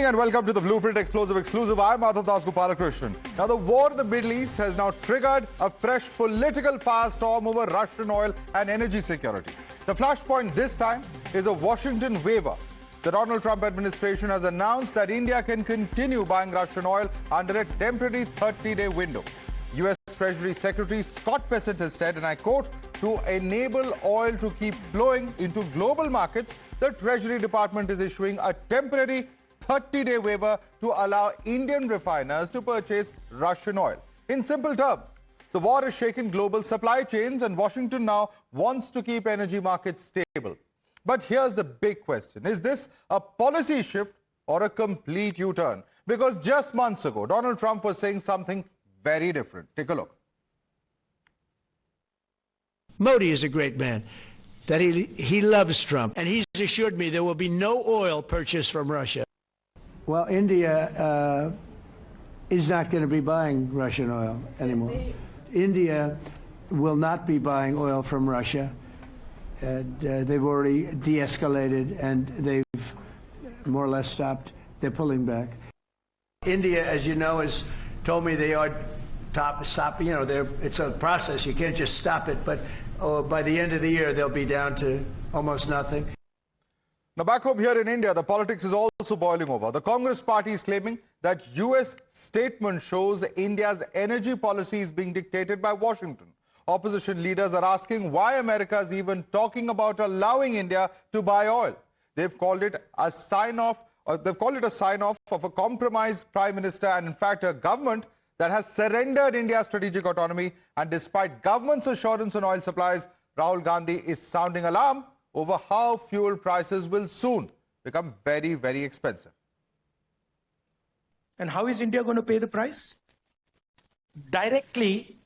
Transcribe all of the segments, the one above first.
morning and welcome to the Blueprint Explosive Exclusive. I'm Madhavdas G. Now, the war in the Middle East has now triggered a fresh political firestorm over Russian oil and energy security. The flashpoint this time is a Washington waiver. The Donald Trump administration has announced that India can continue buying Russian oil under a temporary 30-day window. U.S. Treasury Secretary Scott Bessent has said, and I quote, "To enable oil to keep flowing into global markets, the Treasury Department is issuing a temporary 30-day waiver to allow Indian refiners to purchase Russian oil." In simple terms, the war has shaken global supply chains and Washington now wants to keep energy markets stable. But here's the big question. Is this a policy shift or a complete U-turn? Because just months ago, Donald Trump was saying something very different. Take a look. Modi is a great man. That he loves Trump, and he's assured me there will be no oil purchased from Russia. Well, India is not going to be buying Russian oil anymore. India will not be buying oil from Russia. And, they've already de-escalated, and they've more or less stopped. They're pulling back. India, as you know, has told me they are stopping. You know, it's a process. You can't just stop it. But by the end of the year, they'll be down to almost nothing. Now, back home here in India, the politics is also boiling over. The Congress party is claiming that U.S. statement shows India's energy policy is being dictated by Washington. Opposition leaders are asking why America is even talking about allowing India to buy oil. They've called it a sign-off of a compromised prime minister and, in fact, a government that has surrendered India's strategic autonomy. And despite government's assurance on oil supplies, Rahul Gandhi is sounding alarm over how fuel prices will soon become very, very expensive. And how is India going to pay the price? Directly,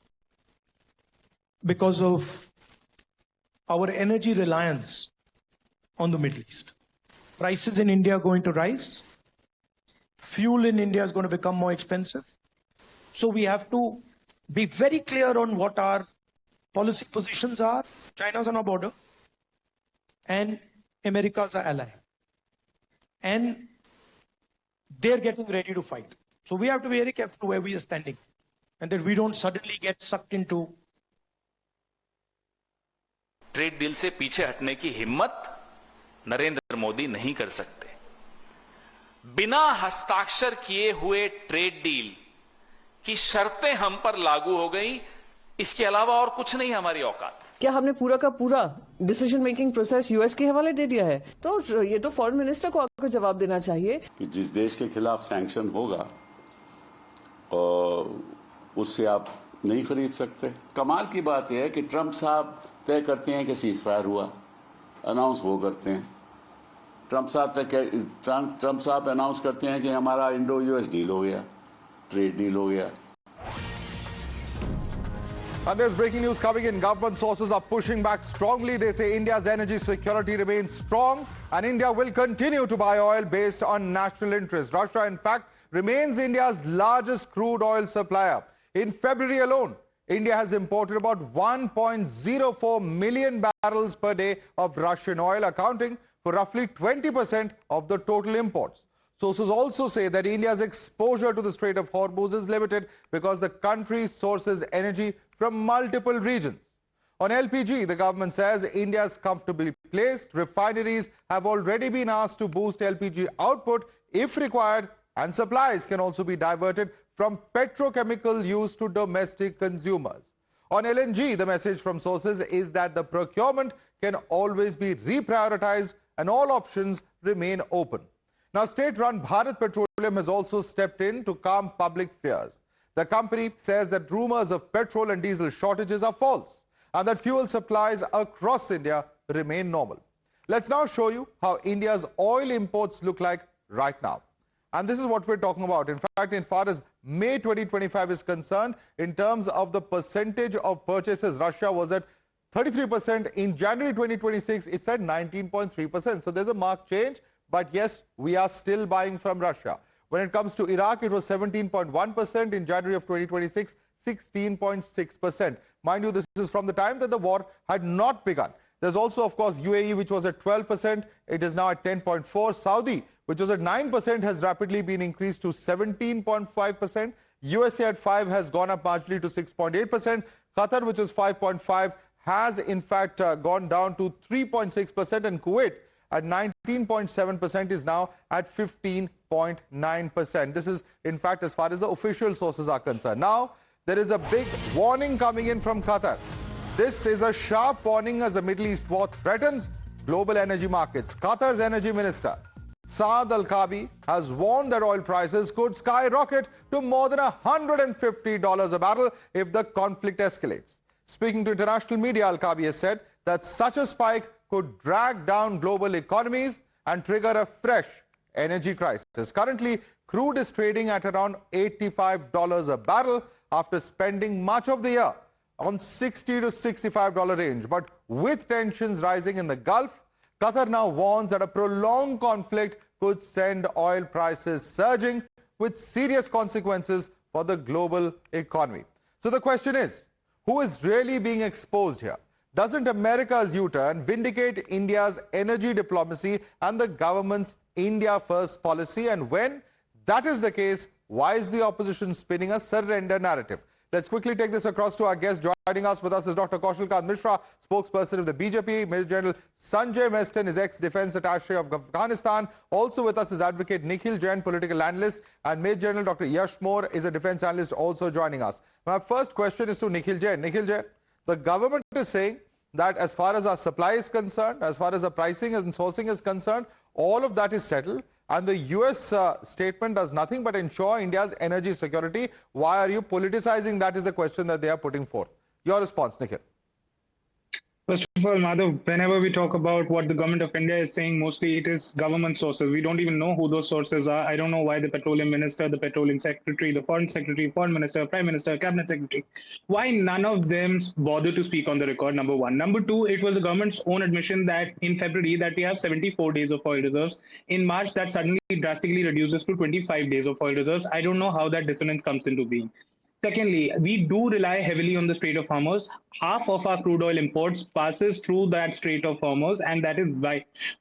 because of our energy reliance on the Middle East. Prices in India are going to rise. Fuel in India is going to become more expensive. So we have to be very clear on what our policy positions are. China's on our border, and America's our ally. And they're getting ready to fight. So we have to be very careful where we are standing, and that we don't suddenly get sucked into. Trade deal से पीछे हटने की हिम्मत नरेंद्र मोदी नहीं कर सकते। बिना हस्ताक्षर किए हुए ट्रेड डील की शर्तें हम पर लागू हो गई, इसके अलावा और कुछ नहीं हमारी औकात। क्या हमने पूरा का पूरा डिसीजन मेकिंग प्रोसेस यूएस के हवाले दे दिया है? तो ये तो फॉरेन मिनिस्टर को आपको जवाब देना चाहिए कि जिस देश के खिलाफ सैंक्शन होगा और उससे आप नहीं खरीद सकते। कमाल की बात यह है कि ट्रंप साहब तय करते हैं कि सीज फायर हुआ, अनाउंस वो करते हैं। ट्रंप साहब अनाउंस करते हैं कि हमारा इंडो यूएस डील हो गया, ट्रेड डील हो गया। And there's breaking news coming in. Government sources are pushing back strongly. They say India's energy security remains strong and India will continue to buy oil based on national interest. Russia, in fact, remains India's largest crude oil supplier. In February alone, India has imported about 1.04 million barrels per day of Russian oil, accounting for roughly 20% of the total imports. Sources also say that India's exposure to the Strait of Hormuz is limited because the country sources energy from multiple regions. On LPG, the government says India is comfortably placed. Refineries have already been asked to boost LPG output if required, and supplies can also be diverted from petrochemical use to domestic consumers. On LNG, the message from sources is that the procurement can always be reprioritized and all options remain open. Now, state-run Bharat Petroleum has also stepped in to calm public fears. The company says that rumors of petrol and diesel shortages are false and that fuel supplies across India remain normal. Let's now show you how India's oil imports look like right now. And this is what we're talking about. In fact, in far as May 2025 is concerned, in terms of the percentage of purchases, Russia was at 33%. In January 2026, it's at 19.3%. So there's a marked change. But yes, we are still buying from Russia. When it comes to Iraq, it was 17.1%. In January of 2026, 16.6%. Mind you, this is from the time that the war had not begun. There's also, of course, UAE, which was at 12%. It is now at 10.4%. Saudi, which was at 9%, has rapidly been increased to 17.5%. USA at 5 has gone up marginally to 6.8%. Qatar, which is 5.5, has in fact gone down to 3.6%, and Kuwait at 19.7% is now at 15.9%. This is in fact as far as the official sources are concerned. Now, there is a big warning coming in from Qatar. This is a sharp warning as the Middle East war threatens global energy markets. Qatar's energy minister, Saad Al-Kaabi, has warned that oil prices could skyrocket to more than $150 a barrel if the conflict escalates. Speaking to international media, Al-Kaabi has said that such a spike could drag down global economies and trigger a fresh energy crisis. Currently, crude is trading at around $85 a barrel after spending much of the year on $60 to $65 range. But with tensions rising in the Gulf, Qatar now warns that a prolonged conflict could send oil prices surging with serious consequences for the global economy. So the question is, who is really being exposed here? Doesn't America's U-turn vindicate India's energy diplomacy and the government's India First policy? And when that is the case, why is the opposition spinning a surrender narrative? Let's quickly take this across to our guest. Joining us with us is Dr. Kaushal Mishra, spokesperson of the BJP. Major General Sanjay Meston is ex-defense attaché of Afghanistan. Also with us is Advocate Nikhil Jain, political analyst. And Major General Dr. Yash Moore is a defense analyst also joining us. My first question is to Nikhil Jain. Nikhil Jain, the government is saying that as far as our supply is concerned, as far as our pricing and sourcing is concerned, all of that is settled. And the US statement does nothing but ensure India's energy security. Why are you politicizing? That is the question that they are putting forth. Your response, Nikhil. First of all, Madhav, whenever we talk about what the government of India is saying, mostly it is government sources. We don't even know who those sources are. I don't know why the petroleum minister, the petroleum secretary, the foreign secretary, foreign minister, prime minister, cabinet secretary, why none of them bother to speak on the record, number one. Number two, it was the government's own admission that in February that we have 74 days of oil reserves. In March, that suddenly drastically reduces to 25 days of oil reserves. I don't know how that dissonance comes into being. Secondly, we do rely heavily on the Strait of Hormuz. Half of our crude oil imports passes through that Strait of Hormuz, and that is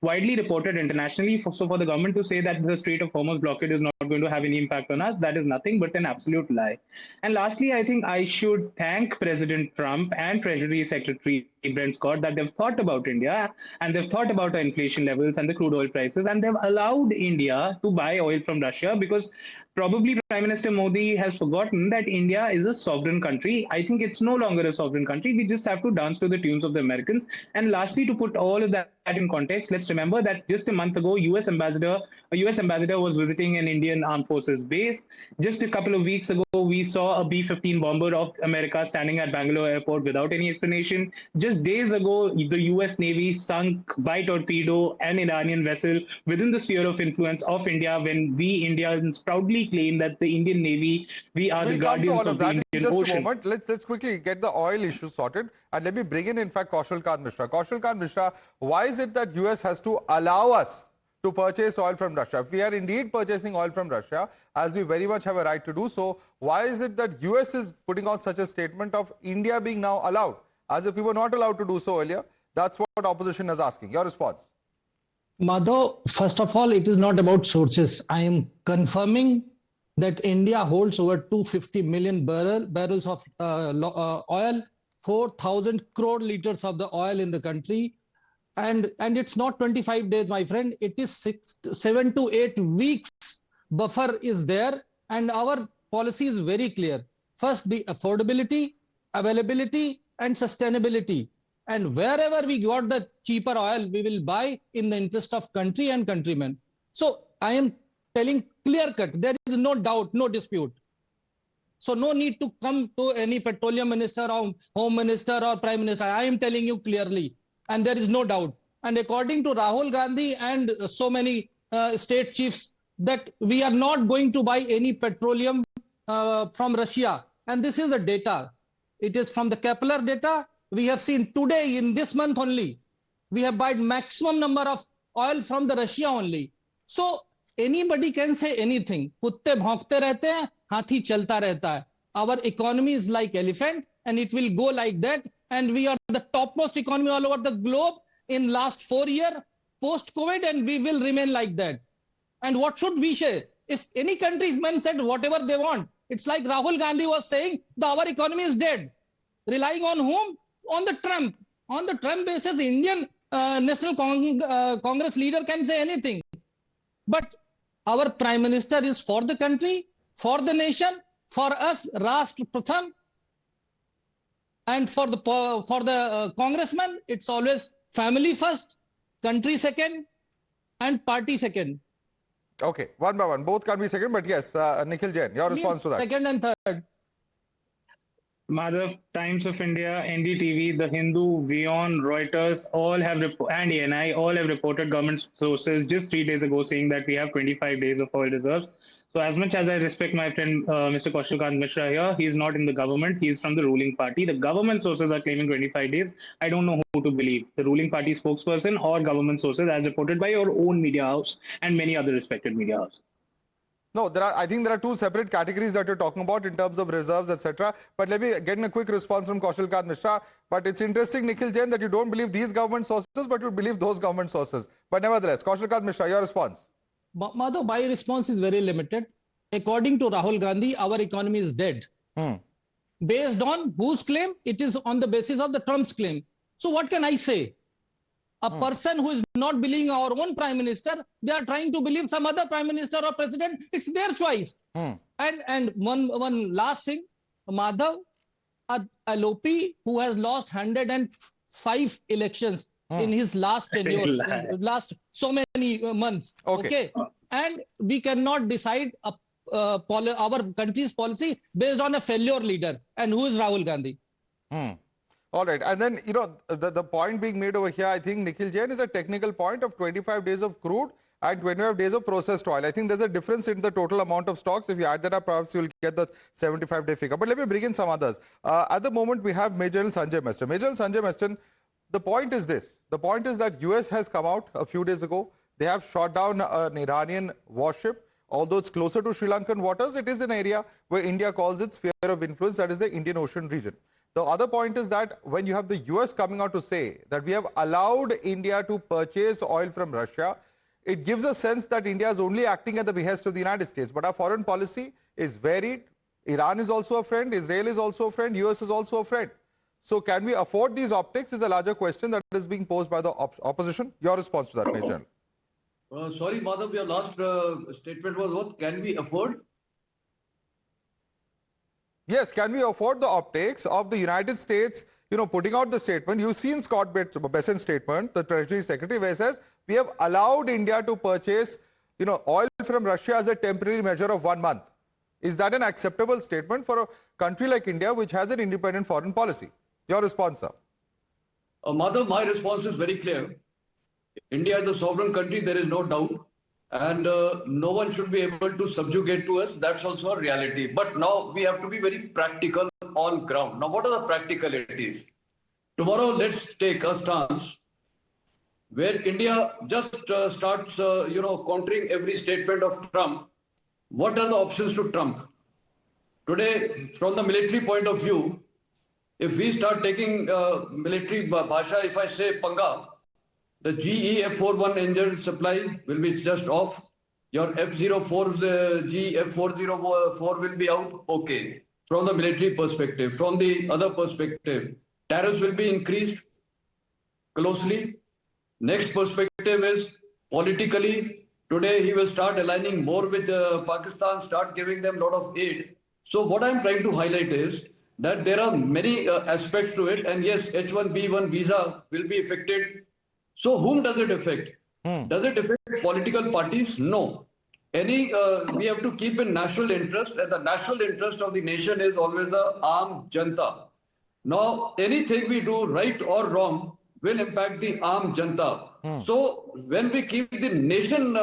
widely reported internationally. So for the government to say that the Strait of Hormuz blockade is not going to have any impact on us, that is nothing but an absolute lie. And lastly, I think I should thank President Trump and Treasury Secretary Brent Scott that they've thought about India and they've thought about our inflation levels and the crude oil prices, and they've allowed India to buy oil from Russia because probably Prime Minister Modi has forgotten that India is a sovereign country. I think it's no longer a sovereign country. We just have to dance to the tunes of the Americans. And lastly, to put all of that in context, let's remember that just a month ago, a US ambassador was visiting an Indian Armed Forces base. Just a couple of weeks ago, we saw a B-15 bomber of America standing at Bangalore airport without any explanation. Just days ago, the US Navy sunk by torpedo an Iranian vessel within the sphere of influence of India when we Indians proudly claim that the Indian Navy, we are the guardians of the Indian Ocean. Just a moment. Let's quickly get the oil issue sorted. And let me bring in fact, Kaushal Mishra. Kaushal Mishra, why is it that US has to allow us to purchase oil from Russia? If we are indeed purchasing oil from Russia, as we very much have a right to do so, why is it that US is putting out such a statement of India being now allowed, as if we were not allowed to do so earlier? That's what opposition is asking. Your response? Madhav, first of all, it is not about sources. I am confirming that India holds over 250 million barrels of oil, 4,000 crore liters of the oil in the country. And it's not 25 days, my friend. It is 7 to 8 weeks buffer is there. And our policy is very clear. First, the affordability, availability, and sustainability. And wherever we got the cheaper oil, we will buy in the interest of country and countrymen. So I am telling clear cut, there is no doubt, no dispute. So no need to come to any petroleum minister or home minister or prime minister. I am telling you clearly, and there is no doubt. And according to Rahul Gandhi and so many state chiefs, that we are not going to buy any petroleum from Russia. And this is the data. It is from the Kepler data. We have seen today, in this month only, we have bought maximum number of oil from the Russia only. So anybody can say anything. Kutte bhonkte rehte hain, hathi chalta rehta hai. Our economy is like elephant and it will go like that. And we are the topmost economy all over the globe in last 4 years post-COVID, and we will remain like that. And what should we say? If any countryman said whatever they want, it's like Rahul Gandhi was saying, our economy is dead. Relying on whom? On the Trump. On the Trump basis, the Indian National Congress leader can say anything. But our Prime Minister is for the country, for the nation, for us, Rashtra Pratham. And for the congressman, it's always family first, country second, and party second. Okay, one by one. Both can be second, but yes, Nikhil Jain, your response to that. Second and third. Madhav, Times of India, NDTV, The Hindu, WION, Reuters, all have and ANI all have reported government sources just 3 days ago saying that we have 25 days of oil reserves. So as much as I respect my friend Mr. Kaushal Mishra here, he is not in the government. He is from the ruling party. The government sources are claiming 25 days. I don't know who to believe, the ruling party spokesperson or government sources as reported by your own media house and many other respected media houses. No, I think there are two separate categories that you're talking about in terms of reserves, etc. But let me get a quick response from Kaushal Mishra. But it's interesting, Nikhil Jain, that you don't believe these government sources, but you believe those government sources. But nevertheless, Kaushal Mishra, your response. Madhav, my response is very limited. According to Rahul Gandhi, our economy is dead. Based on whose claim? It is on the basis of the Trump's claim. So what can I say? A person who is not believing our own prime minister, they are trying to believe some other prime minister or president. It's their choice. And one last thing, Madhav, a LOP who has lost 105 elections in his last tenure, last so many months. Okay. And we cannot decide our country's policy based on a failure leader. And who is Rahul Gandhi? All right. And then, you know, the point being made over here, I think, Nikhil Jain, is a technical point of 25 days of crude and 25 days of processed oil. I think there's a difference in the total amount of stocks. If you add that up, perhaps you'll get the 75-day figure. But let me bring in some others. At the moment, we have Major General Sanjay Meston. Major General Sanjay Meston, the point is this. The point is that US has come out a few days ago. They have shot down an Iranian warship. Although it's closer to Sri Lankan waters, it is an area where India calls its sphere of influence, that is the Indian Ocean region. The other point is that when you have the US coming out to say that we have allowed India to purchase oil from Russia, it gives a sense that India is only acting at the behest of the United States. But our foreign policy is varied. Iran is also a friend. Israel is also a friend. US is also a friend. So can we afford these optics is a larger question that is being posed by the opposition. Your response to that, Major. Sorry, Madhav, your last statement was what? Can we afford? Yes, can we afford the optics of the United States, you know, putting out the statement? You've seen Scott Bessent's statement, the Treasury Secretary, where he says, we have allowed India to purchase, you know, oil from Russia as a temporary measure of 1 month. Is that an acceptable statement for a country like India, which has an independent foreign policy? Your response, sir. Madhav, my response is very clear. India is a sovereign country, there is no doubt. And no one should be able to subjugate to us. That's also a reality. But now we have to be very practical on ground. Now, what are the practicalities? Tomorrow, let's take a stance where India just starts, countering every statement of Trump. What are the options to Trump? Today, from the military point of view, if we start taking military bhasha, if I say Panga, the GE F-41 engine supply will be just off. Your F-04's GE F-404 will be out. Okay. From the military perspective. From the other perspective, tariffs will be increased closely. Next perspective is politically. Today he will start aligning more with Pakistan, start giving them a lot of aid. So what I'm trying to highlight is that there are many aspects to it. And yes, H-1B1 visa will be affected. So whom does it affect? Does it affect political parties? No. We have to keep in national interest, and the national interest of the nation is always the armed janta. Now, anything we do, right or wrong, will impact the armed janta. So when we keep the nation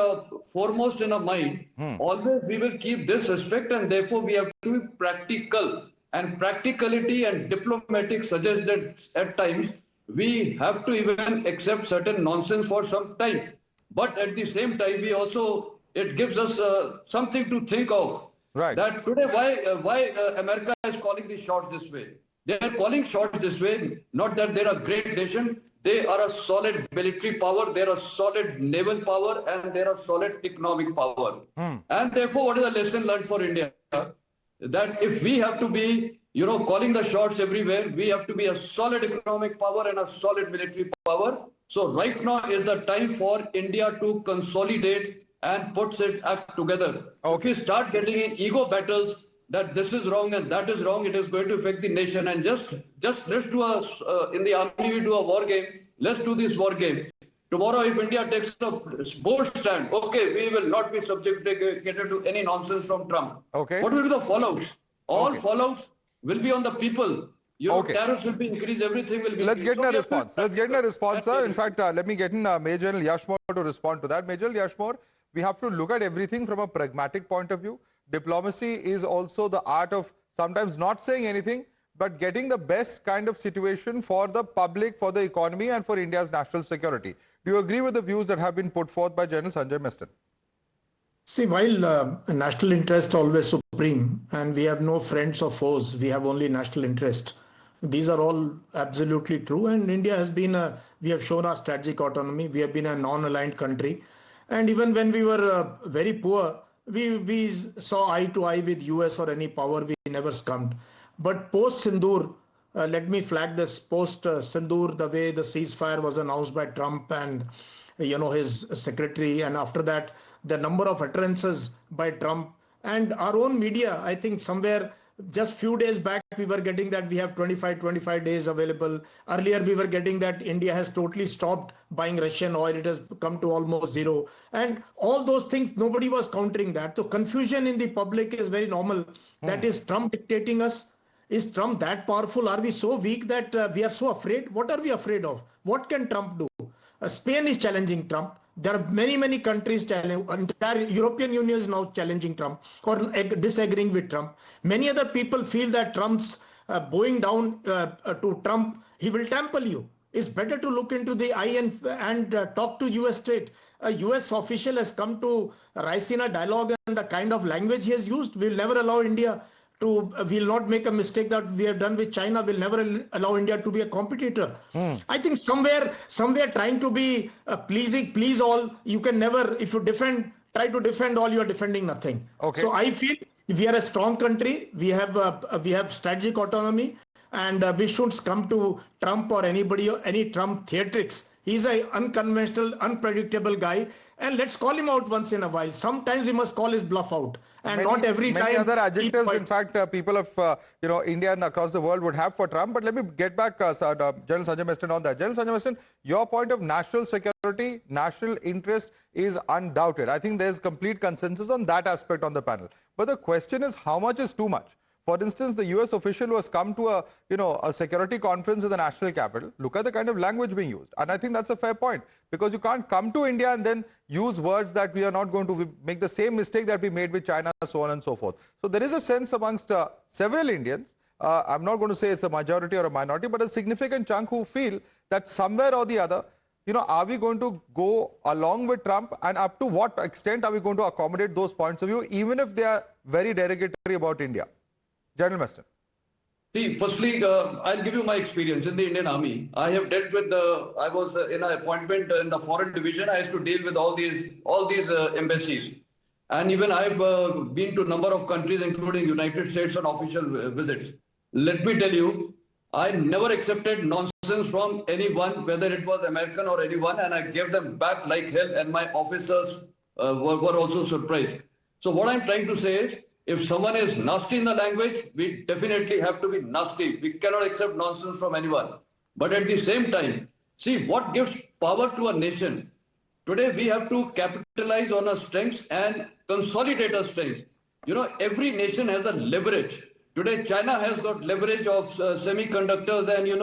foremost in our mind, always we will keep this aspect, and therefore we have to be practical. And practicality and diplomatic suggest that at times, we have to even accept certain nonsense for some time. But at the same time, it gives us something to think of. Right. That today, why America is calling the shots this way? They are calling shots this way, not that they're a great nation. They are a solid military power, they're a solid naval power, and they're a solid economic power. And therefore, what is the lesson learned for India? That if we have to be, calling the shots everywhere, we have to be a solid economic power and a solid military power. So right now is the time for India to consolidate and put its act together. If we start getting in ego battles that this is wrong and that is wrong, it is going to affect the nation. And just let's do in the army we do a war game. Let's do this war game. Tomorrow, if India takes a bold stand, okay, we will not be subjected to any nonsense from Trump. Okay. What will be the fallouts? All fallouts will be on the people. Tariffs will be increased, everything will be Let's increased. get in a response. Let's get in a response, sir. In fact, let me get in Major General Yashmore to respond to that. Major General Yashmore, we have to look at everything from a pragmatic point of view. Diplomacy is also the art of sometimes not saying anything, but getting the best kind of situation for the public, for the economy, and for India's national security. Do you agree with the views that have been put forth by General Sanjay Miston? See, while national interest always supreme, and we have no friends or foes, we have only national interest. These are all absolutely true, and India has been we have shown our strategic autonomy. We have been a non-aligned country, and even when we were very poor, we saw eye to eye with US or any power. We never succumbed. But post Sindoor, let me flag this, post Sindoor, the way the ceasefire was announced by Trump and his secretary, and after that the number of utterances by Trump and our own media, I think somewhere just few days back we were getting that we have 25 days available. Earlier we were getting that India has totally stopped buying Russian oil. It has come to almost zero, and all those things, nobody was countering that. So confusion in the public is very normal. That is Trump dictating us. Is Trump that powerful? Are we so weak that we are so afraid? What are we afraid of? What can Trump do? Spain is challenging Trump. There are many countries challenging. Entire European Union is now challenging Trump or disagreeing with Trump. Many other people feel that Trump's bowing down to Trump, he will trample you. It's better to look into the eye and talk to US straight. A US official has come to Raisina dialogue, and the kind of language he has used will never allow India to, will not make a mistake that we have done with China, will never allow India to be a competitor. I think somewhere trying to be please all, you can never, if you try to defend all, you are defending nothing. So I feel we are a strong country, we have strategic autonomy, and we shouldn't come to Trump or anybody or any Trump theatrics. He's an unconventional, unpredictable guy, and let's call him out once in a while. Sometimes we must call his bluff out, and not every time. Many other adjectives, in fact, people of India and across the world would have for Trump. But let me get back, General Sanjay Miston, on that. General Sanjay Miston, your point of national security, national interest is undoubted. I think there's complete consensus on that aspect on the panel. But the question is, how much is too much? For instance, the US official who has come to a security conference in the national capital, look at the kind of language being used. And I think that's a fair point, because you can't come to India and then use words that we are not going to make the same mistake that we made with China, so on and so forth. So there is a sense amongst several Indians, I'm not going to say it's a majority or a minority, but a significant chunk who feel that somewhere or the other, are we going to go along with Trump, and up to what extent are we going to accommodate those points of view, even if they are very derogatory about India? General Miston. See, firstly, I'll give you my experience in the Indian Army. I have dealt with I was in an appointment in the foreign division. I used to deal with all these embassies, and even I've been to a number of countries, including United States, on official visits. Let me tell you, I never accepted nonsense from anyone, whether it was American or anyone, and I gave them back like hell, and my officers were also surprised. So what I'm trying to say is, if someone is nasty in the language, we definitely have to be nasty. We cannot accept nonsense from anyone. But at the same time, see what gives power to a nation. Today, we have to capitalize on our strengths and consolidate our strengths. Every nation has a leverage. Today, China has got leverage of semiconductors and,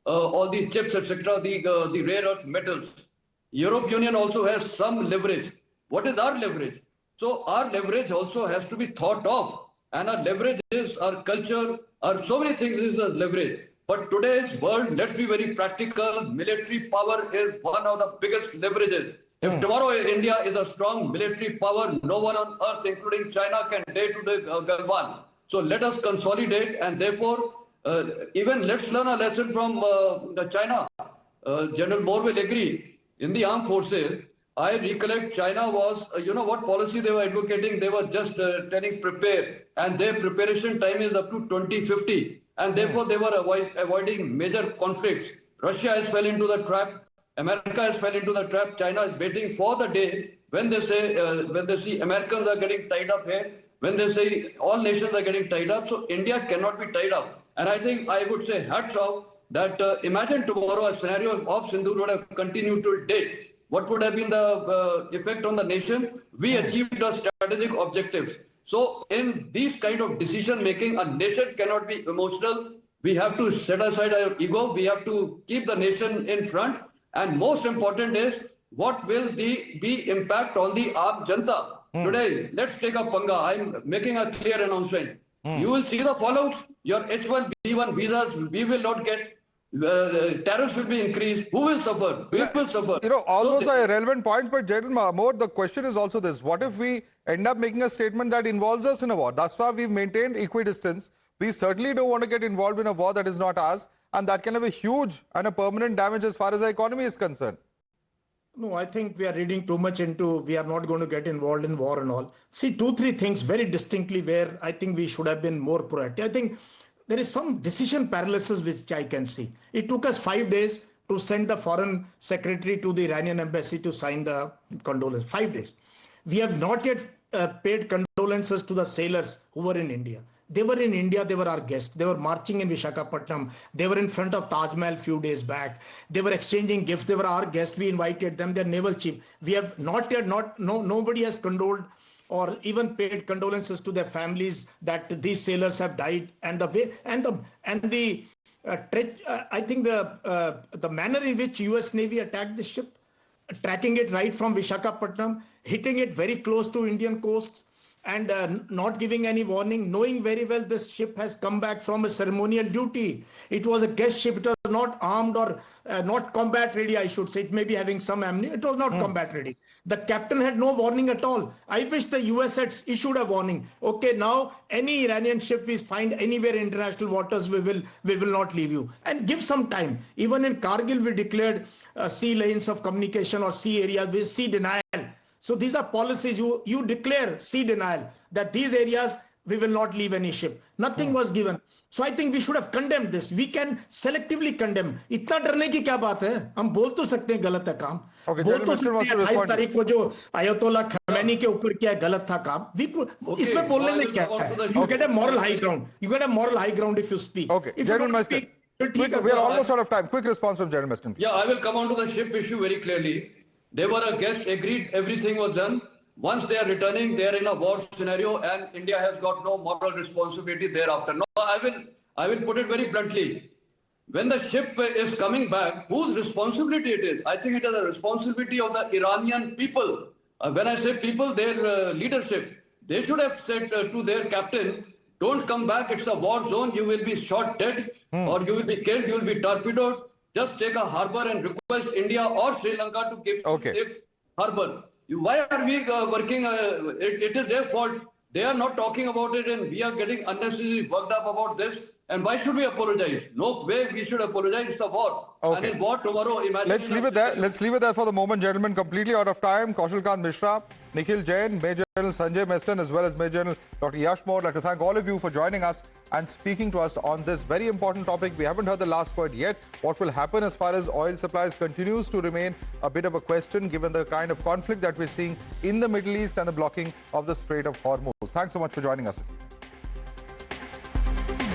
all these chips, etc., the rare earth metals. European Union also has some leverage. What is our leverage? So our leverage also has to be thought of, and our leverage is our culture, so many things is a leverage. But today's world, let's be very practical, military power is one of the biggest leverages. If tomorrow India is a strong military power, no one on earth, including China, can dare to the Galwan. So let us consolidate, and therefore Even let's learn a lesson from China. General Moore will agree. In the armed forces, I recollect China was, you know what policy they were advocating? They were just telling prepare, and their preparation time is up to 2050. And therefore, they were avoiding major conflicts. Russia has fell into the trap. America has fell into the trap. China is waiting for the day when they say, when they see Americans are getting tied up here, when they say all nations are getting tied up. So India cannot be tied up. And I think I would say hats off that imagine tomorrow a scenario of Sindoor would have continued till date. What would have been the effect on the nation? We achieved our strategic objectives. So in these kind of decision making, a nation cannot be emotional. We have to set aside our ego. We have to keep the nation in front. And most important is what will be impact on the Aam Janta. Today, let's take a panga. I'm making a clear announcement. You will see the fallouts. Your H1, B1 visas, we will not get. Tariffs will be increased. Who will suffer? People will suffer. You know, all those are irrelevant points, but General Moore, the question is also this. What if we end up making a statement that involves us in a war? Thus far, we've maintained equidistance. We certainly don't want to get involved in a war that is not ours, and that can have a huge and a permanent damage as far as the economy is concerned. No, I think we are reading too much into we are not going to get involved in war and all. See, 2-3 things very distinctly where I think we should have been more proactive. I think there is some decision paralysis which I can see. It took us 5 days to send the foreign secretary to the Iranian embassy to sign the condolence. 5 days. We have not yet paid condolences to the sailors who were in India. They were in India, they were our guests. They were marching in Visakhapatnam. They were in front of Taj Mahal a few days back. They were exchanging gifts. They were our guests. We invited them, their naval chief. We have not yet, nobody has condoled or even paid condolences to their families that these sailors have died. And the way, I think the manner in which US Navy attacked the ship, tracking it right from Visakhapatnam, hitting it very close to Indian coasts, and not giving any warning, knowing very well this ship has come back from a ceremonial duty. It was a guest ship. It was not armed or not combat ready, I should say. It may be having some ammunition. It was not combat ready. The captain had no warning at all. I wish the US had issued a warning. Okay, now any Iranian ship we find anywhere in international waters, we will not leave you. And give some time. Even in Kargil, we declared sea lanes of communication or sea areas with sea denial. So these are policies, you declare sea denial, that these areas we will not leave any ship. Nothing was given. So I think we should have condemned this. We can selectively condemn. इतना डरने की क्या बात है? हम बोल तो सकते हैं गलत है काम. बोल तो सकते हैं 28 तारीख को जो आयतोल्ला खमैनी के ऊपर किया गलत था काम. इसमें बोलने में क्या है? You get a moral high ground. You get a moral high ground if you speak. Okay, if General you Meston, we are almost out of time. Quick response from General Meston. Yeah, I will come on to the ship issue very clearly. They were a guest, agreed, everything was done. Once they are returning, they are in a war scenario and India has got no moral responsibility thereafter. No, I will put it very bluntly. When the ship is coming back, whose responsibility it is? I think it is the responsibility of the Iranian people. When I say people, their leadership. They should have said to their captain, don't come back, it's a war zone, you will be shot dead or you will be killed, you will be torpedoed. Just take a harbor and request India or Sri Lanka to give safe harbor. Why are we working? It is their fault. They are not talking about it and we are getting unnecessarily worked up about this. And why should we apologize? No way we should apologize. It's a war. And in war tomorrow, imagine. Let's leave it there. Let's leave it there for the moment, gentlemen. Completely out of time. Kaushal Kant Mishra, Nikhil Jain, Major General Sanjay Meston, as well as Major General Dr. Yash Moore. I'd like to thank all of you for joining us and speaking to us on this very important topic. We haven't heard the last word yet. What will happen as far as oil supplies continues to remain a bit of a question, given the kind of conflict that we're seeing in the Middle East and the blocking of the Strait of Hormuz. Thanks so much for joining us.